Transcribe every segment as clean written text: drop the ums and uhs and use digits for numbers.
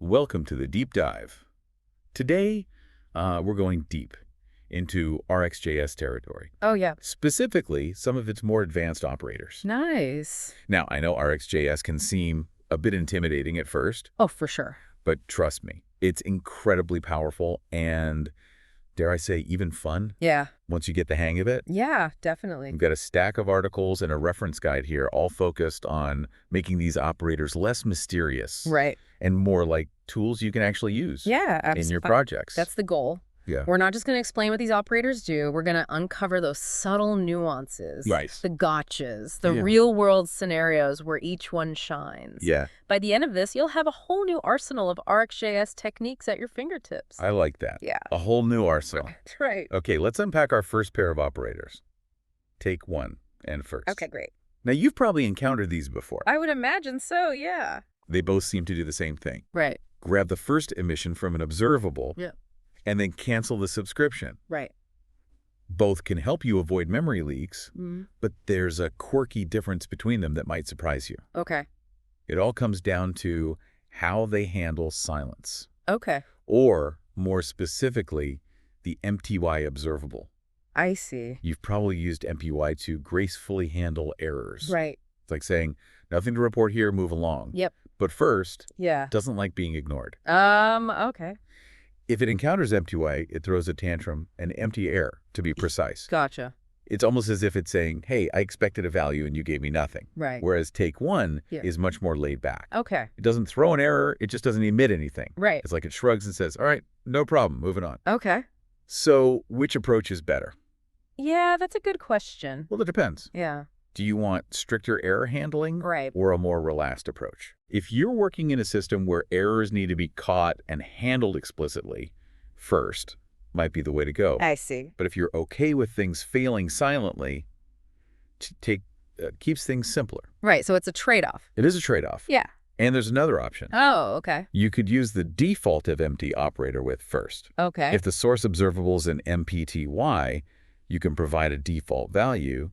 Welcome to the deep dive. Today, we're going deep into RxJS territory. Oh, yeah. Specifically, some of its more advanced operators. Nice. Now, I know RxJS can seem a bit intimidating at first, Oh, for sure. but trust me, it's incredibly powerful and, dare I say, even fun Yeah. once you get the hang of it. Yeah, definitely. We've got a stack of articles and a reference guide here, all focused on making these operators less mysterious. Right. And more like tools you can actually use Yeah, in your projects. That's the goal. Yeah. We're not just going to explain what these operators do. We're going to uncover those subtle nuances, Right. the gotchas, the Yeah. real-world scenarios where each one shines. Yeah. By the end of this, you'll have a whole new arsenal of RxJS techniques at your fingertips. I like that. Yeah. A whole new arsenal. That's right. Okay, let's unpack our first pair of operators. Take one and first. Okay, great. Now, you've probably encountered these before. I would imagine so, yeah. They both seem to do the same thing. Right. Grab the first emission from an observable Yeah. and then cancel the subscription. Right. Both can help you avoid memory leaks, Mm-hmm. but there's a quirky difference between them that might surprise you. Okay. It all comes down to how they handle silence, Okay. or more specifically, the MTY observable. I see. You've probably used MPY to gracefully handle errors. Right. It's like saying, nothing to report here, move along. Yep. But first, Yeah. doesn't like being ignored. Okay. If it encounters MTY, it throws a tantrum, an empty error, to be precise. Gotcha. It's almost as if it's saying, hey, I expected a value and you gave me nothing. Right. Whereas take one Yeah. is much more laid back. Okay. It doesn't throw an error, it just doesn't emit anything. Right. It's like it shrugs and says, all right, no problem, moving on. Okay. So which approach is better? Yeah, that's a good question. Well, it depends. Yeah. Do you want stricter error handling Right. or a more relaxed approach? If you're working in a system where errors need to be caught and handled explicitly, first might be the way to go. I see. But if you're okay with things failing silently, keeps things simpler. Right. So it's a trade-off. It is a trade-off. Yeah. And there's another option. Oh, okay. You could use the default of empty operator with first. Okay. If the source observable is an MPTY, you can provide a default value,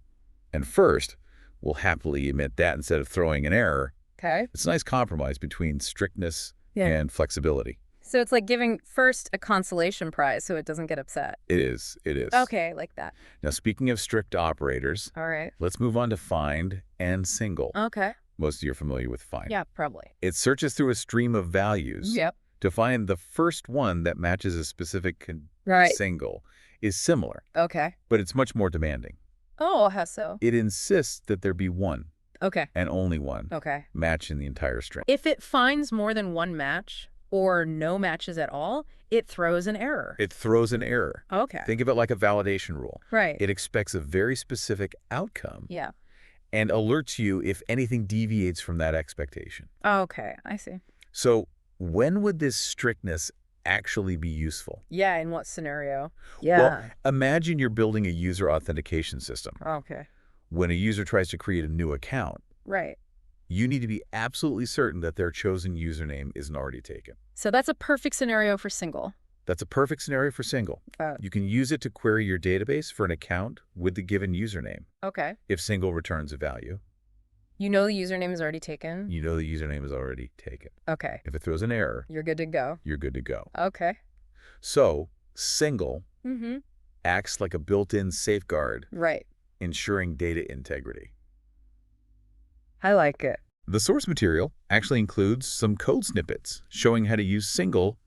and first will happily emit that instead of throwing an error. Okay. It's a nice compromise between strictness Yeah. and flexibility. So it's like giving first a consolation prize so it doesn't get upset. It is. It is. Okay, like that. Now, speaking of strict operators, All right. let's move on to find and single. Okay. Most of you are familiar with find. Yeah, probably. It searches through a stream of values Yep. to find the first one that matches a specific Right. single is similar, Okay. but it's much more demanding. Oh, how so? It insists that there be one Okay. and only one Okay. match in the entire string. If it finds more than one match or no matches at all, it throws an error. It throws an error. Okay. Think of it like a validation rule. Right. It expects a very specific outcome Yeah. and alerts you if anything deviates from that expectation. Okay, I see. So when would this strictness actually be useful? Yeah, in what scenario? Well, imagine you're building a user authentication system. Okay. When a user tries to create a new account, Right. you need to be absolutely certain that their chosen username isn't already taken. So that's a perfect scenario for single. That's a perfect scenario for single. You can use it to query your database for an account with the given username. Okay. If single returns a value, You know the username is already taken? you know the username is already taken. Okay. If it throws an error, You're good to go. you're good to go. Okay. So single Mm-hmm. acts like a built-in safeguard, Right. ensuring data integrity. I like it. The source material actually includes some code snippets showing how to use single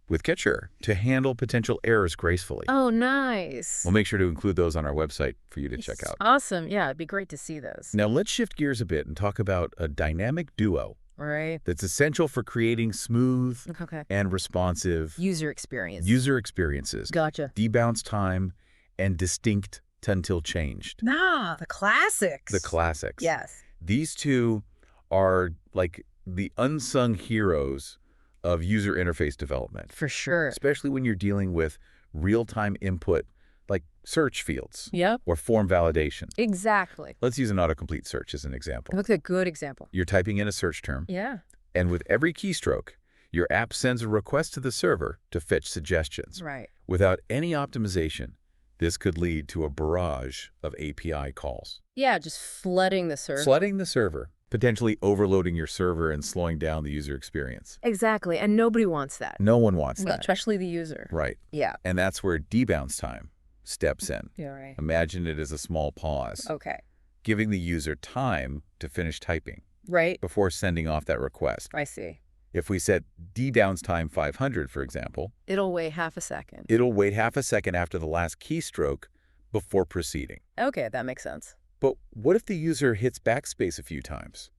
with Catcher to handle potential errors gracefully. Oh, nice. We'll make sure to include those on our website for you to check out. Awesome. Yeah, it'd be great to see those. Now let's shift gears a bit and talk about a dynamic duo Right. that's essential for creating smooth Okay. and responsive User experience. user experiences, Gotcha. debounce time, and distinct until changed. Nah, the classics. The classics. Yes. These two are like the unsung heroes of user interface development, For sure. especially when you're dealing with real-time input like search fields Yep. or form validation. Exactly. Let's use an autocomplete search as an example. That's a good example. You're typing in a search term, Yeah. and with every keystroke, your app sends a request to the server to fetch suggestions. Right. Without any optimization, this could lead to a barrage of API calls. Yeah, just flooding the server. Flooding the server. potentially overloading your server and slowing down the user experience. Exactly, and nobody wants that. No one wants that. Especially the user. Right. Yeah. And that's where debounce time steps in. Yeah, right. Imagine it as a small pause, Okay. giving the user time to finish typing Right. before sending off that request. I see. If we set debounce time 500, for example, It'll wait half a second. it'll wait half a second after the last keystroke before proceeding. Okay, that makes sense. But what if the user hits backspace a few times?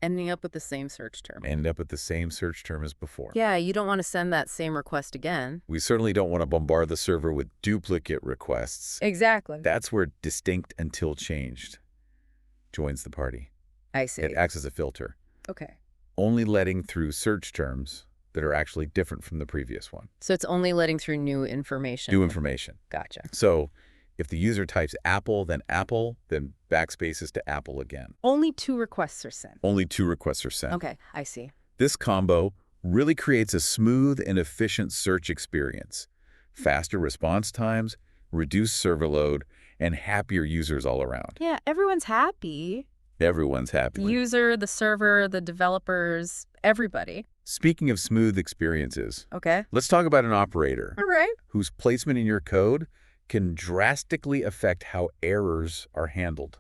Ending up with the same search term. End up with the same search term as before. Yeah, you don't want to send that same request again. We certainly don't want to bombard the server with duplicate requests. Exactly. That's where distinct until changed joins the party. I see. It acts as a filter, Okay. only letting through search terms that are actually different from the previous one. So it's only letting through new information. New information. Gotcha. So if the user types Apple, then backspace is to Apple again. Only 2 requests are sent. Only 2 requests are sent. Okay, I see. This combo really creates a smooth and efficient search experience. Faster response times, reduced server load, and happier users all around. Yeah, everyone's happy. Everyone's happy. The user, the server, the developers, everybody. Speaking of smooth experiences, Okay. let's talk about an operator All right. whose placement in your code can drastically affect how errors are handled.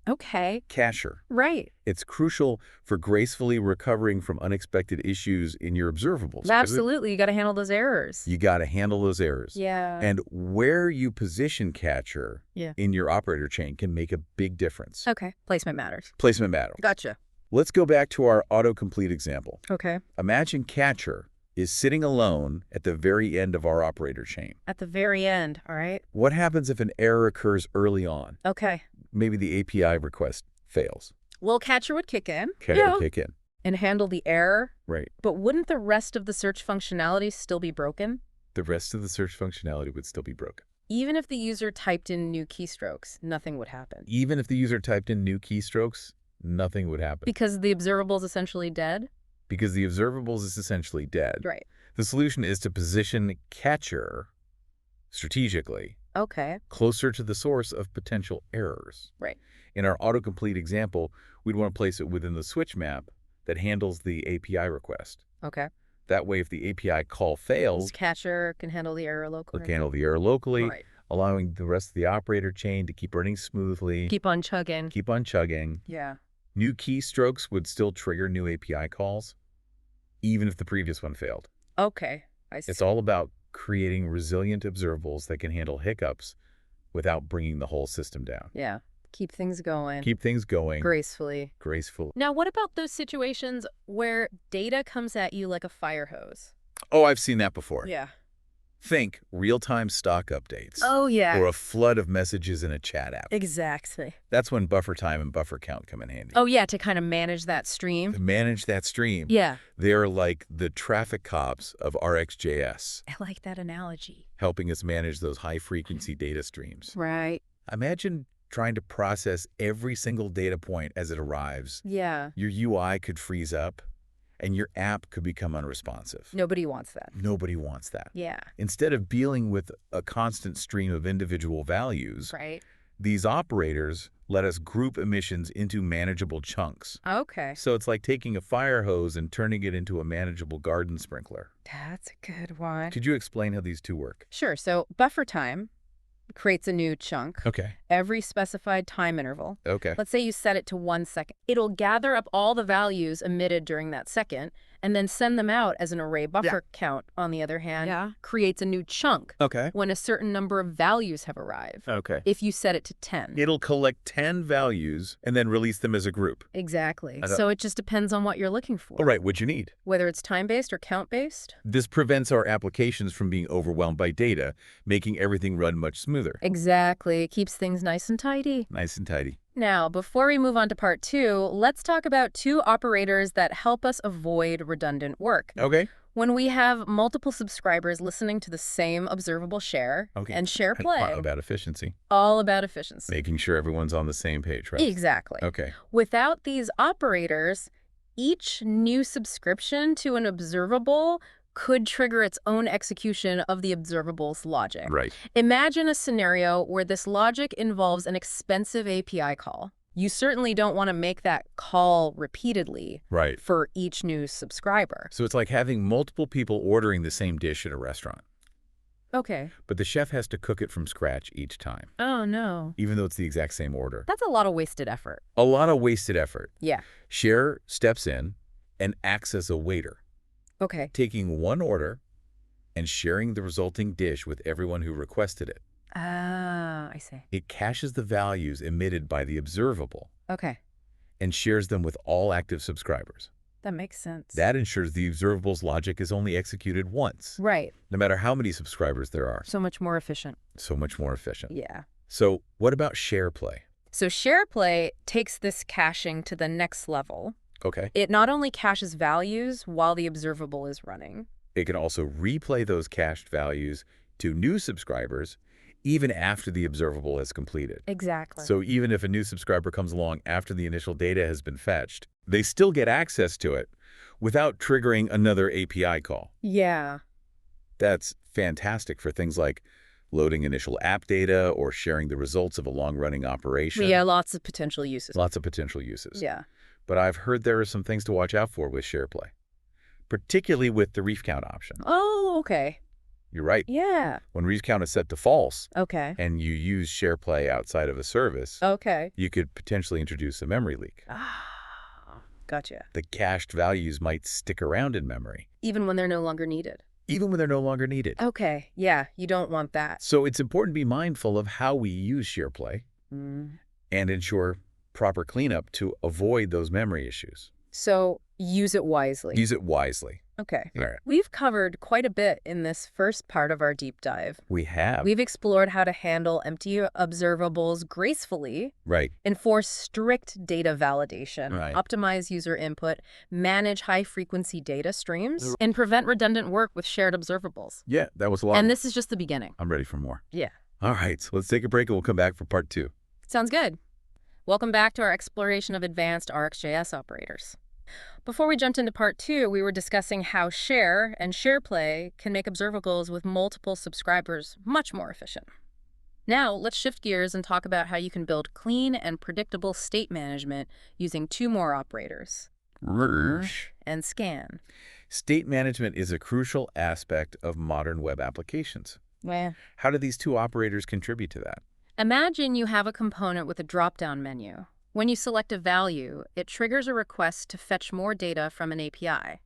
Okay. Cacher. Right. It's crucial for gracefully recovering from unexpected issues in your observables. 'Cause Absolutely. You got to handle those errors. You got to handle those errors. Yeah. And where you position Cacher in your operator chain can make a big difference. Okay. Placement matters. Placement matters. Gotcha. Let's go back to our autocomplete example. Okay. Imagine Cacher is sitting alone at the very end of our operator chain. At the very end. All right. What happens if an error occurs early on? Okay. Maybe the API request fails. Well, Catcher would kick in. Cacher would kick in. And handle the error. Right. But wouldn't the rest of the search functionality still be broken? The rest of the search functionality would still be broken. Even if the user typed in new keystrokes, nothing would happen. Even if the user typed in new keystrokes, nothing would happen. Because the observable is essentially dead? Because the observables is essentially dead. Right. The solution is to position Cacher strategically Okay. closer to the source of potential errors. Right. In our autocomplete example, we'd want to place it within the switch map that handles the API request. Okay. That way, if the API call fails, Catcher can handle the error locally. it'll handle the error locally, Right. allowing the rest of the operator chain to keep running smoothly, Keep on chugging. keep on chugging. Yeah. New keystrokes would still trigger new API calls, even if the previous one failed. Okay. I see. It's all about creating resilient observables that can handle hiccups without bringing the whole system down. Yeah. Keep things going. Keep things going gracefully. graceful. Now, what about those situations where data comes at you like a fire hose? Oh, I've seen that before. Yeah. Think real-time stock updates. Oh, yeah. Or a flood of messages in a chat app. Exactly. That's when buffer time and buffer count come in handy. Oh, yeah, to kind of manage that stream. To manage that stream, Yeah. they're like the traffic cops of RxJS, I like that analogy. helping us manage those high-frequency data streams. Right. Imagine trying to process every single data point as it arrives. Yeah. Your UI could freeze up, and your app could become unresponsive. Nobody wants that. Nobody wants that. Yeah. Instead of dealing with a constant stream of individual values, Right. these operators let us group emissions into manageable chunks. Okay. So it's like taking a fire hose and turning it into a manageable garden sprinkler. That's a good one. Could you explain how these two work? Sure. So buffer time creates a new chunk Okay. every specified time interval. Okay. Let's say you set it to 1 second. It'll gather up all the values emitted during that second and then send them out as an array. Buffer count, on the other hand, creates a new chunk Okay. when a certain number of values have arrived. Okay. If you set it to 10. It'll collect 10 values and then release them as a group. Exactly. So it just depends on what you're looking for. All right, what'd you need? Whether it's time-based or count-based. This prevents our applications from being overwhelmed by data, making everything run much smoother. Exactly. It keeps things nice and tidy. Nice and tidy. Now, before we move on to part 2, let's talk about 2 operators that help us avoid redundant work. Okay. When we have multiple subscribers listening to the same observable share and share play, All about efficiency. all about efficiency. Making sure everyone's on the same page, right? Exactly. Okay. Without these operators, each new subscription to an observable could trigger its own execution of the observable's logic. Right. Imagine a scenario where this logic involves an expensive API call. You certainly don't want to make that call repeatedly Right. for each new subscriber. So it's like having multiple people ordering the same dish at a restaurant. Okay. But the chef has to cook it from scratch each time, Oh, no. even though it's the exact same order. That's a lot of wasted effort. A lot of wasted effort. Yeah. Share steps in and acts as a waiter, Okay. taking one order and sharing the resulting dish with everyone who requested it. Ah, I see. It caches the values emitted by the observable Okay. and shares them with all active subscribers. That makes sense. That ensures the observable's logic is only executed once, Right. no matter how many subscribers there are. So much more efficient. So much more efficient. Yeah. So what about share play? So SharePlay takes this caching to the next level. Okay. It not only caches values while the observable is running. It can also replay those cached values to new subscribers even after the observable is completed. Exactly. So even if a new subscriber comes along after the initial data has been fetched, they still get access to it without triggering another API call. Yeah. That's fantastic for things like loading initial app data or sharing the results of a long-running operation. Yeah, lots of potential uses. Lots of potential uses. Yeah. But I've heard there are some things to watch out for with SharePlay, particularly with the reef count option. Oh, okay. You're right. Yeah. When reef count is set to false Okay. and you use SharePlay outside of a service, Okay. you could potentially introduce a memory leak. Ah, gotcha. The cached values might stick around in memory, Even when they're no longer needed. even when they're no longer needed. Okay. Yeah, you don't want that. So it's important to be mindful of how we use SharePlay Mm. and ensure proper cleanup to avoid those memory issues. So use it wisely. Use it wisely. Okay. All right. We've covered quite a bit in this first part of our deep dive. We have. We've explored how to handle empty observables gracefully, Right. enforce strict data validation, Right. optimize user input, manage high-frequency data streams, and prevent redundant work with shared observables. Yeah, that was a lot. And this is just the beginning. I'm ready for more. Yeah. All right, so let's take a break and we'll come back for part 2. Sounds good. Welcome back to our exploration of advanced RxJS operators. Before we jumped into part 2, we were discussing how Share and SharePlay can make observables with multiple subscribers much more efficient. Now, let's shift gears and talk about how you can build clean and predictable state management using 2 more operators, merge and scan. State management is a crucial aspect of modern web applications. Well, How do these 2 operators contribute to that? imagine you have a component with a drop-down menu. When you select a value, it triggers a request to fetch more data from an API.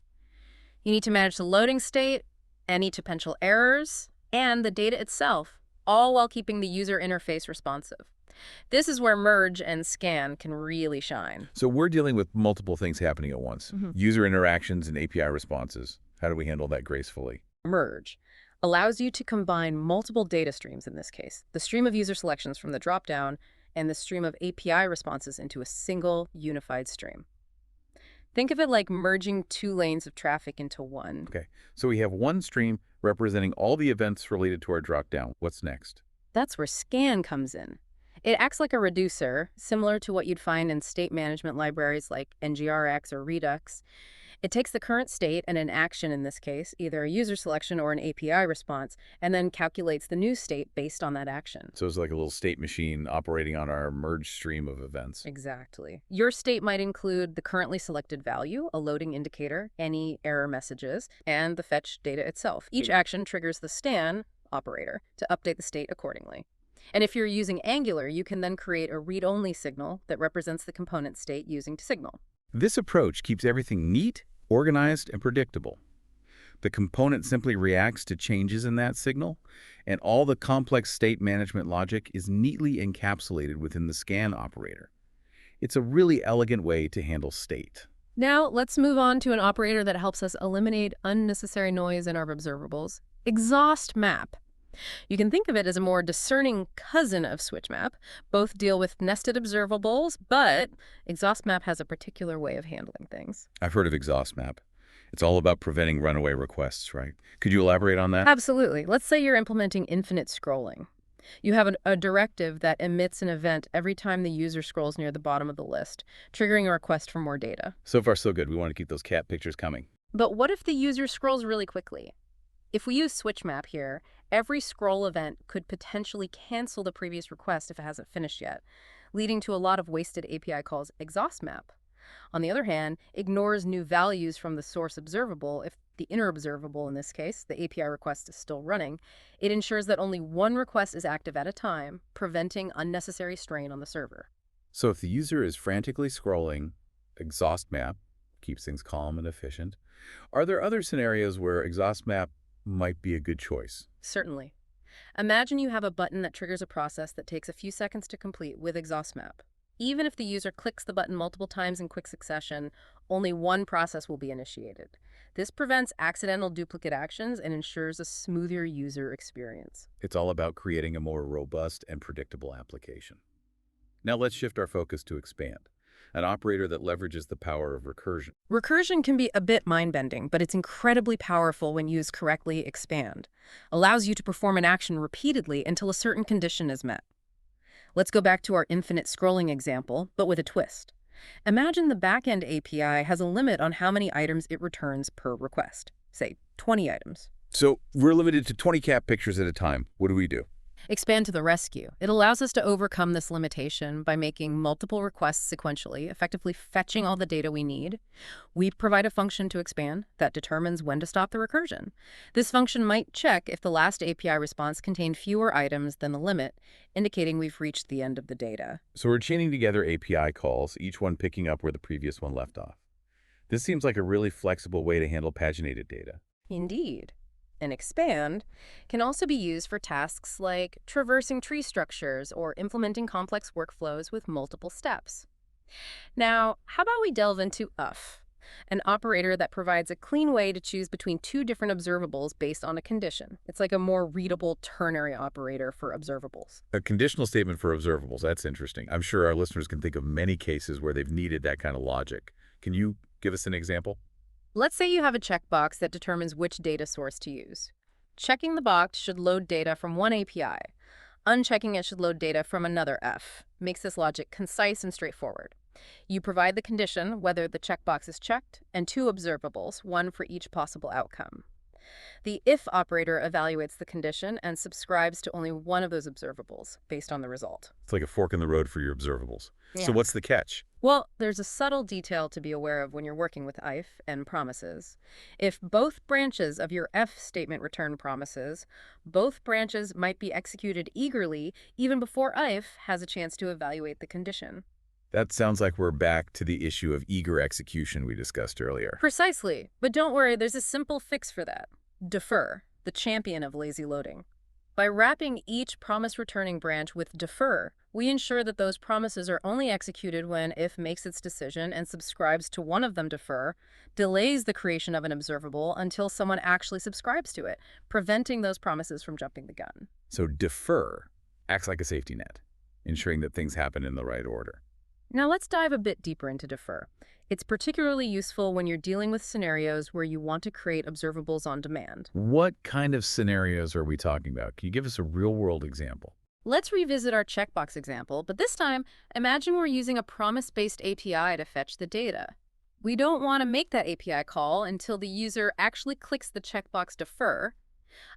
You need to manage the loading state, any potential errors, and the data itself, all while keeping the user interface responsive. This is where merge and scan can really shine. So we're dealing with multiple things happening at once. User interactions and API responses. How do we handle that gracefully? Merge allows you to combine multiple data streams in this case, the stream of user selections from the dropdown and the stream of API responses into a single unified stream. Think of it like merging 2 lanes of traffic into one. Okay, so we have one stream representing all the events related to our dropdown. What's next? That's where scan comes in. It acts like a reducer, similar to what you'd find in state management libraries like NGRX or Redux. It takes the current state and an action in this case, either a user selection or an API response, and then calculates the new state based on that action. So it's like a little state machine operating on our merge stream of events. Exactly. Your state might include the currently selected value, a loading indicator, any error messages, and the fetch data itself. Each action triggers the scan operator to update the state accordingly. And if you're using Angular, you can then create a read-only signal that represents the component state using to signal. This approach keeps everything neat, organized, and predictable. The component simply reacts to changes in that signal, and all the complex state management logic is neatly encapsulated within the scan operator. It's a really elegant way to handle state. Now, let's move on to an operator that helps us eliminate unnecessary noise in our observables, exhaust map. You can think of it as a more discerning cousin of switch map. Both deal with nested observables, but exhaust map has a particular way of handling things. I've heard of exhaust map. It's all about preventing runaway requests, right? Could you elaborate on that? Absolutely. Let's say you're implementing infinite scrolling. You have a directive that emits an event every time the user scrolls near the bottom of the list, triggering a request for more data. So far, so good. We want to keep those cat pictures coming. But what if the user scrolls really quickly? If we use switch map here, every scroll event could potentially cancel the previous request if it hasn't finished yet, leading to a lot of wasted API calls exhaust map. On the other hand, ignores new values from the source observable if the inner observable, in this case, the API request is still running. It ensures that only one request is active at a time, preventing unnecessary strain on the server. So if the user is frantically scrolling, exhaust map keeps things calm and efficient. Are there other scenarios where exhaust map might be a good choice? Certainly. Imagine you have a button that triggers a process that takes a few seconds to complete with exhaust map. Even if the user clicks the button multiple times in quick succession, only one process will be initiated. This prevents accidental duplicate actions and ensures a smoother user experience. It's all about creating a more robust and predictable application. Now let's shift our focus to expand, an operator that leverages the power of recursion. Recursion can be a bit mind-bending, but it's incredibly powerful when used correctly. Expand allows you to perform an action repeatedly until a certain condition is met. Let's go back to our infinite scrolling example, but with a twist. Imagine the backend API has a limit on how many items it returns per request, say 20 items. So we're limited to 20 cat pictures at a time. What do we do? Expand to the rescue. It allows us to overcome this limitation by making multiple requests sequentially, effectively fetching all the data we need. We provide a function to expand that determines when to stop the recursion. This function might check if the last API response contained fewer items than the limit, indicating we've reached the end of the data. So we're chaining together API calls, each one picking up where the previous one left off. This seems like a really flexible way to handle paginated data. Indeed. And expand can also be used for tasks like traversing tree structures or implementing complex workflows with multiple steps. Now, how about we delve into UF, an operator that provides a clean way to choose between two different observables based on a condition. It's like a more readable ternary operator for observables. A conditional statement for observables, that's interesting. I'm sure our listeners can think of many cases where they've needed that kind of logic. Can you give us an example? Let's say you have a checkbox that determines which data source to use. Checking the box should load data from one API. Unchecking it should load data from another F. Makes this logic concise and straightforward. You provide the condition, whether the checkbox is checked, and two observables, one for each possible outcome. The if operator evaluates the condition and subscribes to only one of those observables based on the result. It's like a fork in the road for your observables. Yeah. So what's the catch? Well, there's a subtle detail to be aware of when you're working with if and promises. If both branches of your if statement return promises, both branches might be executed eagerly even before if has a chance to evaluate the condition. That sounds like we're back to the issue of eager execution we discussed earlier. Precisely. But don't worry, there's a simple fix for that. Defer, the champion of lazy loading. By wrapping each promise-returning branch with defer, we ensure that those promises are only executed when if makes its decision and subscribes to one of them. Defer delays the creation of an observable until someone actually subscribes to it, preventing those promises from jumping the gun. So defer acts like a safety net, ensuring that things happen in the right order. Now let's dive a bit deeper into defer. It's particularly useful when you're dealing with scenarios where you want to create observables on demand. What kind of scenarios are we talking about? Can you give us a real-world example? Let's revisit our checkbox example, but this time, imagine we're using a promise-based API to fetch the data. We don't want to make that API call until the user actually clicks the checkbox defer,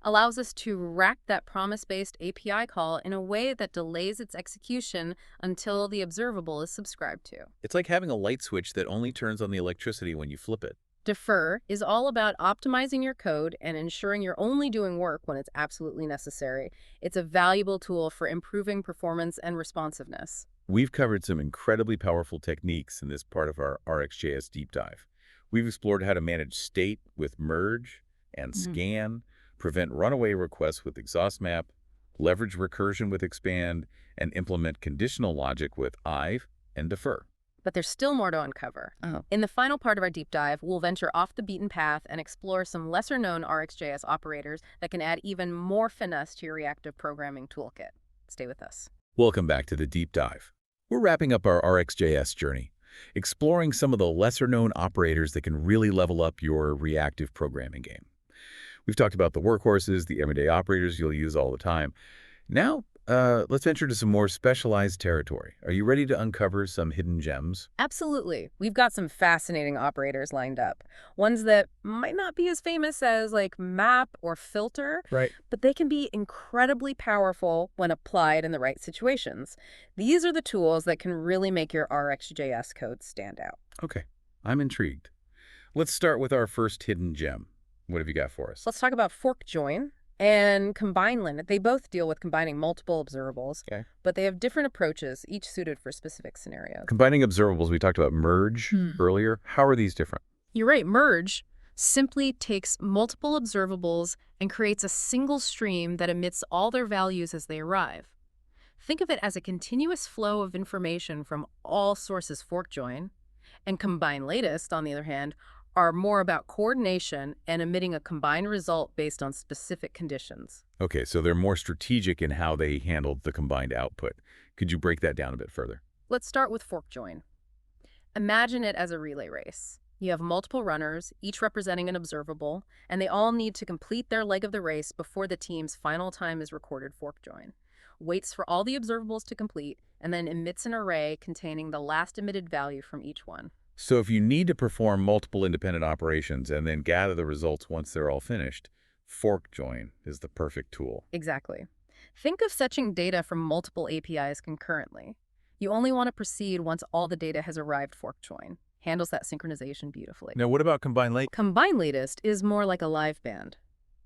allows us to rack that promise-based API call in a way that delays its execution until the observable is subscribed to. It's like having a light switch that only turns on the electricity when you flip it. Defer is all about optimizing your code and ensuring you're only doing work when it's absolutely necessary. It's a valuable tool for improving performance and responsiveness. We've covered some incredibly powerful techniques in this part of our RxJS deep dive. We've explored how to manage state with merge and scan, prevent runaway requests with exhaust map, leverage recursion with expand, and implement conditional logic with IVE and defer. But there's still more to uncover. In the final part of our deep dive, we'll venture off the beaten path and explore some lesser-known RxJS operators that can add even more finesse to your reactive programming toolkit. Stay with us. Welcome back to the deep dive. We're wrapping up our RxJS journey, exploring some of the lesser-known operators that can really level up your reactive programming game. We've talked about the workhorses, the everyday operators you'll use all the time. Now, Let's venture to some more specialized territory. Are you ready to uncover some hidden gems? Absolutely. We've got some fascinating operators lined up. Ones that might not be as famous as like map or filter, Right. but they can be incredibly powerful when applied in the right situations. These are the tools that can really make your RxJS code stand out. Okay, I'm intrigued. Let's start with our first hidden gem. What have you got for us? Let's talk about fork join and combine limit. They both deal with combining multiple observables, Okay. but they have different approaches, each suited for specific scenarios. Combining observables, we talked about merge earlier. How are these different? You're right, merge simply takes multiple observables and creates a single stream that emits all their values as they arrive. Think of it as a continuous flow of information from all sources fork join, and combine latest, on the other hand, are more about coordination and emitting a combined result based on specific conditions. Okay, so they're more strategic in how they handled the combined output. Could you break that down a bit further? Let's start with fork join. Imagine it as a relay race. You have multiple runners, each representing an observable, and they all need to complete their leg of the race before the team's final time is recorded fork join. Waits for all the observables to complete, and then emits an array containing the last emitted value from each one. So if you need to perform multiple independent operations and then gather the results once they're all finished, fork join is the perfect tool. Exactly. Think of fetching data from multiple APIs concurrently. You only want to proceed once all the data has arrived fork join. Handles that synchronization beautifully. Now, what about combine late? Combine latest is more like a live band.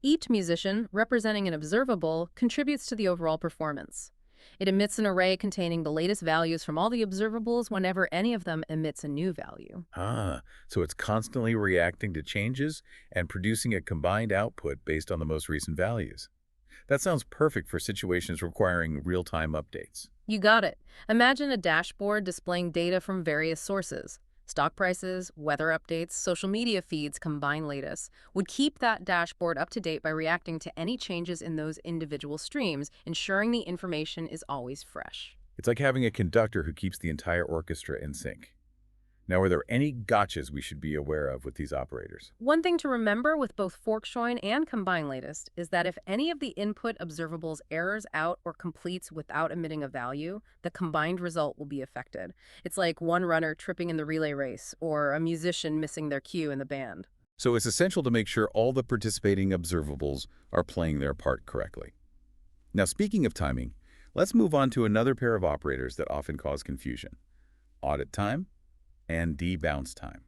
Each musician, representing an observable, contributes to the overall performance. It emits an array containing the latest values from all the observables whenever any of them emits a new value. So it's constantly reacting to changes and producing a combined output based on the most recent values. That sounds perfect for situations requiring real-time updates. You got it. Imagine a dashboard displaying data from various sources. Stock prices, weather updates, social media feeds, combine latest would keep that dashboard up to date by reacting to any changes in those individual streams, ensuring the information is always fresh. It's like having a conductor who keeps the entire orchestra in sync. Now, are there any gotchas we should be aware of with these operators? One thing to remember with both fork join and combine latest is that if any of the input observables errors out or completes without emitting a value, the combined result will be affected. It's like one runner tripping in the relay race or a musician missing their cue in the band. So it's essential to make sure all the participating observables are playing their part correctly. Now, speaking of timing, let's move on to another pair of operators that often cause confusion: audit time and debounce time.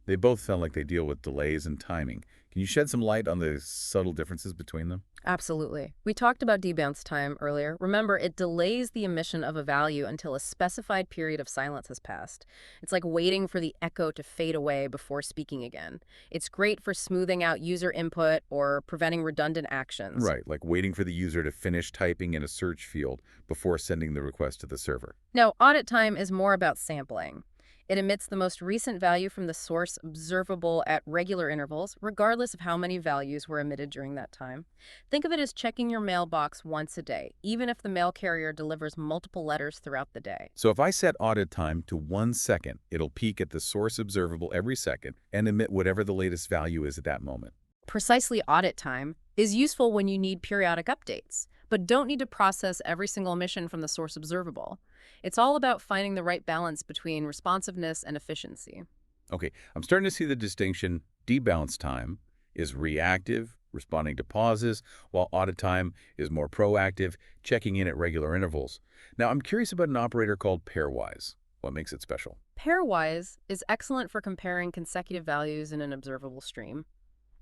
They both sound like they deal with delays and timing. Can you shed some light on the subtle differences between them? Absolutely. We talked about debounce time earlier. Remember, it delays the emission of a value until a specified period of silence has passed. It's like waiting for the echo to fade away before speaking again. It's great for smoothing out user input or preventing redundant actions. Right, like waiting for the user to finish typing in a search field before sending the request to the server. Now, audit time is more about sampling. It emits the most recent value from the source observable at regular intervals, regardless of how many values were emitted during that time. Think of it as checking your mailbox once a day, even if the mail carrier delivers multiple letters throughout the day. So if I set audit time to 1 second, it'll peek at the source observable every second and emit whatever the latest value is at that moment. Precisely audit time is useful when you need periodic updates, but don't need to process every single emission from the source observable. It's all about finding the right balance between responsiveness and efficiency. Okay, I'm starting to see the distinction. Debounce time is reactive, responding to pauses, while audit time is more proactive, checking in at regular intervals. Now, I'm curious about an operator called pairwise. What makes it special? Pairwise is excellent for comparing consecutive values in an observable stream.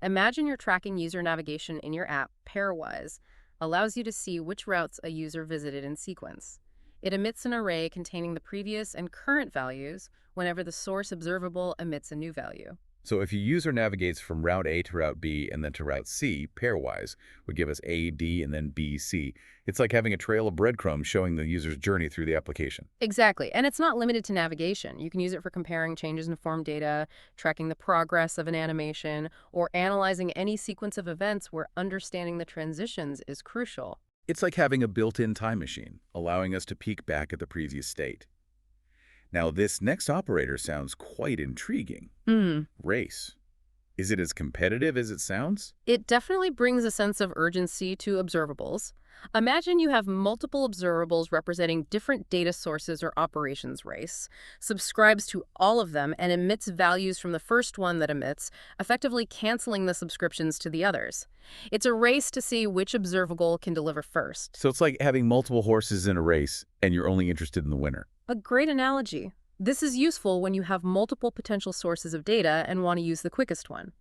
Imagine you're tracking user navigation in your app. Pairwise allows you to see which routes a user visited in sequence. It emits an array containing the previous and current values whenever the source observable emits a new value. So if your user navigates from route A to route B and then to route C, pairwise would give us A, D, and then B, C. It's like having a trail of breadcrumbs showing the user's journey through the application. Exactly, and it's not limited to navigation. You can use it for comparing changes in form data, tracking the progress of an animation, or analyzing any sequence of events where understanding the transitions is crucial. It's like having a built-in time machine, allowing us to peek back at the previous state. Now, this next operator sounds quite intriguing. Race. Is it as competitive as it sounds? It definitely brings a sense of urgency to observables. Imagine you have multiple observables representing different data sources or operations race, subscribes to all of them, and emits values from the first one that emits, effectively canceling the subscriptions to the others. It's a race to see which observable can deliver first. So it's like having multiple horses in a race, and you're only interested in the winner. A great analogy. This is useful when you have multiple potential sources of data and want to use the quickest one.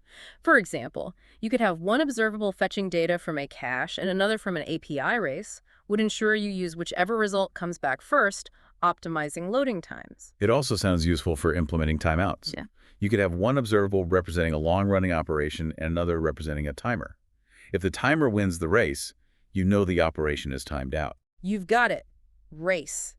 For example, you could have one observable fetching data from a cache and another from an API race, would ensure you use whichever result comes back first, optimizing loading times. It also sounds useful for implementing timeouts. Yeah. You could have one observable representing a long-running operation and another representing a timer. If the timer wins the race, you know the operation is timed out. You've got it. Race.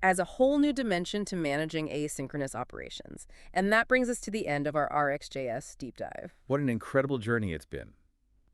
As a whole new dimension to managing asynchronous operations. And that brings us to the end of our RxJS deep dive. What an incredible journey it's been.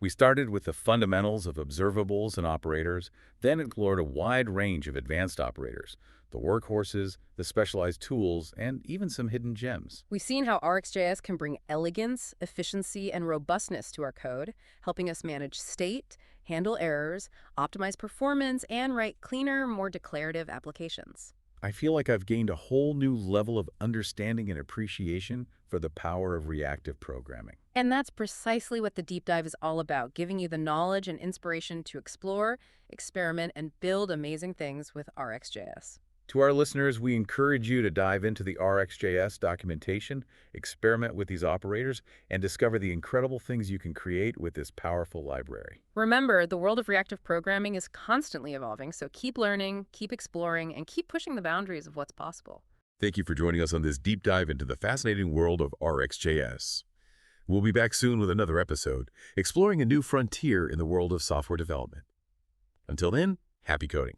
We started with the fundamentals of observables and operators, then explored a wide range of advanced operators, the workhorses, the specialized tools, and even some hidden gems. We've seen how RxJS can bring elegance, efficiency, and robustness to our code, helping us manage state, handle errors, optimize performance, and write cleaner, more declarative applications. I feel like I've gained a whole new level of understanding and appreciation for the power of reactive programming. And that's precisely what the deep dive is all about, giving you the knowledge and inspiration to explore, experiment, and build amazing things with RxJS. To our listeners, we encourage you to dive into the RxJS documentation, experiment with these operators, and discover the incredible things you can create with this powerful library. Remember, the world of reactive programming is constantly evolving, so keep learning, keep exploring, and keep pushing the boundaries of what's possible. Thank you for joining us on this deep dive into the fascinating world of RxJS. We'll be back soon with another episode, exploring a new frontier in the world of software development. Until then, happy coding.